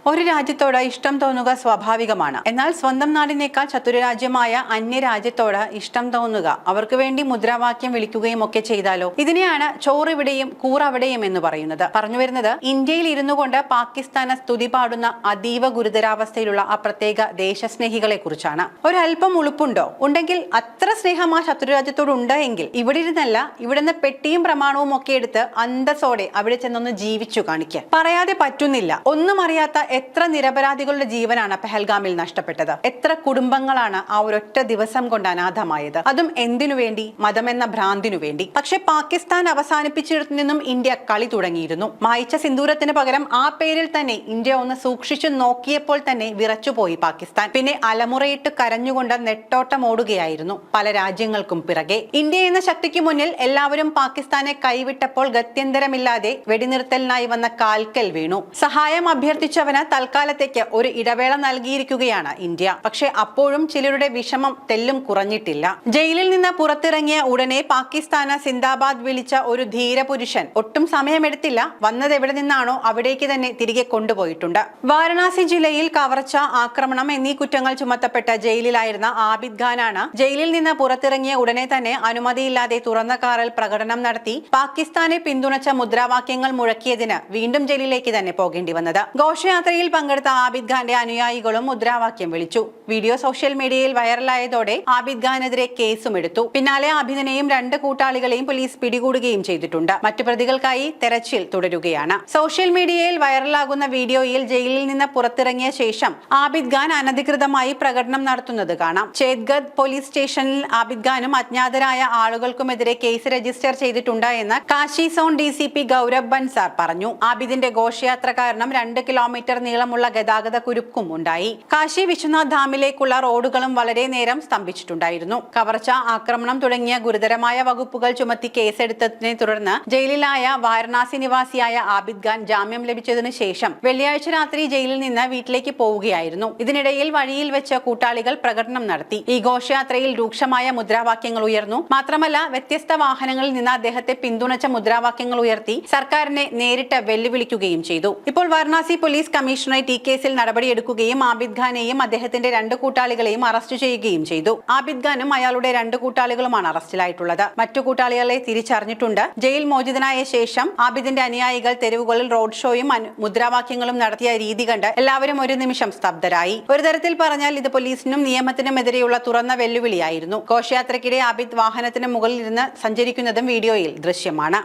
ഒരു രാജ്യത്തോട് ഇഷ്ടം തോന്നുക സ്വാഭാവികമാണ്. എന്നാൽ സ്വന്തം നാടിനേക്കാൾ ചതുരരാജ്യമായ അന്യരാജ്യത്തോട് ഇഷ്ടം തോന്നുക, അവർക്ക് വേണ്ടി മുദ്രാവാക്യം വിളിക്കുകയും ഒക്കെ ചെയ്താലോ? ഇതിനെയാണ് ചോറിവിടെയും കൂറവിടെയും എന്ന് പറയുന്നത്. പറഞ്ഞു വരുന്നത് ഇന്ത്യയിൽ ഇരുന്നു കൊണ്ട് പാകിസ്ഥാനെ സ്തുതി പാടുന്ന അതീവ ഗുരുതരാവസ്ഥയിലുള്ള ആ പ്രത്യേക ദേശസ്നേഹികളെ കുറിച്ചാണ്. ഒരല്പം ഉളുപ്പുണ്ടോ? ഉണ്ടെങ്കിൽ അത്ര സ്നേഹം ആ ശത്രുരാജ്യത്തോട് ഉണ്ട് എങ്കിൽ ഇവിടെ ഇരുന്നല്ല, ഇവിടുന്ന് പെട്ടിയും പ്രമാണവും ഒക്കെ എടുത്ത് അന്തസ്സോടെ അവിടെ ചെന്നൊന്ന് ജീവിച്ചു കാണിക്കുക. പറയാതെ പറ്റുന്നില്ല. ഒന്നും അറിയാത്ത എത്ര നിരപരാധികളുടെ ജീവനാണ് പെഹൽഗാമിൽ നഷ്ടപ്പെട്ടത്. എത്ര കുടുംബങ്ങളാണ് ആ ഒരൊറ്റ ദിവസം കൊണ്ട് അനാഥമായത്. അതും എന്തിനു വേണ്ടി? മതമെന്ന ഭ്രാന്തിനു വേണ്ടി. പക്ഷെ പാകിസ്ഥാൻ അവസാനിപ്പിച്ചിടത്തു നിന്നും ഇന്ത്യ കളി തുടങ്ങിയിരുന്നു. മായിച്ച സിന്ദൂരത്തിന് പകരം ആ പേരിൽ തന്നെ ഇന്ത്യ ഒന്ന് സൂക്ഷിച്ചു നോക്കിയപ്പോൾ തന്നെ വിറച്ചുപോയി പാകിസ്ഥാൻ. പിന്നെ അലമുറയിട്ട് കരഞ്ഞുകൊണ്ട് നെട്ടോട്ടം ഓടുകയായിരുന്നു പല രാജ്യങ്ങൾക്കും പിറകെ. ഇന്ത്യ എന്ന ശക്തിക്ക് മുന്നിൽ എല്ലാവരും പാകിസ്ഥാനെ കൈവിട്ടപ്പോൾ ഗത്യന്തരമില്ലാതെ വെടിനിർത്തലിനായി വന്ന കാൽക്കൽ വീണു. സഹായം അഭ്യർത്ഥിച്ചവന് തൽക്കാലത്തേക്ക് ഒരു ഇടവേള നൽകിയിരിക്കുകയാണ് ഇന്ത്യ. പക്ഷെ അപ്പോഴും ചിലരുടെ വിഷമം തെല്ലും കുറഞ്ഞിട്ടില്ല. ജയിലിൽ നിന്ന് പുറത്തിറങ്ങിയ ഉടനെ പാകിസ്ഥാന് സിന്ദാബാദ് വിളിച്ച ഒരു ധീരപുരുഷൻ ഒട്ടും സമയമെടുത്തില്ല. വന്നത് എവിടെ നിന്നാണോ അവിടേക്ക് തന്നെ തിരികെ കൊണ്ടുപോയിട്ടുണ്ട്. വാരണാസി ജില്ലയിൽ കവർച്ച, ആക്രമണം എന്നീ കുറ്റങ്ങൾ ചുമത്തപ്പെട്ട ജയിലിലായിരുന്ന ആബിദ് ഖാനാണ് ജയിലിൽ നിന്ന് പുറത്തിറങ്ങിയ ഉടനെ തന്നെ അനുമതിയില്ലാതെ തുറന്ന കാറിൽ പ്രകടനം നടത്തി പാകിസ്ഥാനെ പിന്തുണച്ച മുദ്രാവാക്യങ്ങൾ മുഴക്കിയതിന് വീണ്ടും ജയിലിലേക്ക് തന്നെ പോകേണ്ടി വന്നത്. ഘോഷയാത്രയിൽ പങ്കെടുത്ത ആബിദ് ഖാന്റെ അനുയായികളും മുദ്രാവാക്യം വിളിച്ചു. വീഡിയോ സോഷ്യൽ മീഡിയയിൽ വൈറലായതോടെ ആബിദ് ഖാനെതിരെ കേസും എടുത്തു. പിന്നാലെ ആബിദിനെയും 2 കൂട്ടാളികളെയും പോലീസ് പിടികൂടുകയും ചെയ്തിട്ടുണ്ട്. മറ്റു പ്രതികൾക്കായി തെരച്ചിൽ തുടരുകയാണ്. സോഷ്യൽ മീഡിയയിൽ വൈറലാകുന്ന വീഡിയോയിൽ ജയിലിൽ നിന്ന് പുറത്തിറങ്ങിയ ശേഷം ആബിദ് ഖാൻ അനധികൃതമായി പ്രകടനം നടത്തുന്നത് കാണാം. ചേത്ഗഡ് പോലീസ് സ്റ്റേഷനിൽ ആബിദ് ഖാനും അജ്ഞാതരായ ആളുകൾക്കുമെതിരെ കേസ് രജിസ്റ്റർ ചെയ്തിട്ടുണ്ട് എന്ന് കാശി സോൺ DCP ഗൗരവ് ബൻസാർ പറഞ്ഞു. ആബിദിന്റെ ഘോഷയാത്ര കാരണം 2 കിലോമീറ്റർ നീളമുള്ള ഗതാഗത കുരുക്കും ഉണ്ടായി. കാശി വിശ്വനാഥ് ധാമിലേക്കുള്ള റോഡുകളും വളരെ നേരം സ്തംഭിച്ചിട്ടുണ്ടായിരുന്നു. കവർച്ച, ആക്രമണം തുടങ്ങിയ ഗുരുതരമായ വകുപ്പുകൾ ചുമത്തി കേസെടുത്തതിനെ തുടർന്ന് ജയിലിലായ വാരണാസി നിവാസിയായ ആബിദ് ഖാൻ ജാമ്യം ലഭിച്ചതിനു ശേഷം വെള്ളിയാഴ്ച രാത്രി ജയിലിൽ നിന്ന് വീട്ടിലേക്ക് പോവുകയായിരുന്നു. ഇതിനിടയിൽ വഴിയിൽ വെച്ച് കൂട്ടാളികൾ പ്രകടനം നടത്തി. ഈ ഘോഷയാത്രയിൽ രൂക്ഷമായ മുദ്രാവാക്യങ്ങൾ ഉയർന്നു. മാത്രമല്ല വ്യത്യസ്ത വാഹനങ്ങളിൽ നിന്ന് അദ്ദേഹത്തെ പിന്തുണച്ച മുദ്രാവാക്യങ്ങൾ ഉയർത്തി സർക്കാരിനെ നേരിട്ട് വെല്ലുവിളിക്കുകയും ചെയ്തു. ഇപ്പോൾ വാരണാസി പോലീസ് കമ്മീഷണറേറ്റ് ഈ കേസിൽ നടപടിയെടുക്കുകയും ആബിദ് ഖാനെയും അദ്ദേഹത്തിന്റെ 2 കൂട്ടാളികളെയും അറസ്റ്റ് ചെയ്യുകയും ചെയ്തു. ആബിദ് ഖാനും അയാളുടെ 2 കൂട്ടാളികളുമാണ് അറസ്റ്റിലായിട്ടുള്ളത്. മറ്റു കൂട്ടാളികളെ തിരിച്ചറിഞ്ഞിട്ടുണ്ട്. ജയിൽ മോചിതനായ ശേഷം ആബിദിന്റെ അനുയായികൾ തെരുവുകളിൽ റോഡ് ഷോയും മുദ്രാവാക്യങ്ങളും നടത്തിയ രീതി കണ്ട് എല്ലാവരും ഒരു നിമിഷം സ്തബ്ധരായി. ഒരു തരത്തിൽ പറഞ്ഞാൽ ഇത് പോലീസിനും നിയമത്തിനുമെതിരെയുള്ള തുറന്ന വെല്ലുവിളിയായിരുന്നു. ഘോഷയാത്രയ്ക്കിടെ ആബിദ് വാഹനത്തിന് മുകളിൽ ഇരുന്ന് സഞ്ചരിക്കുന്നതും വീഡിയോയിൽ ദൃശ്യമാണ്.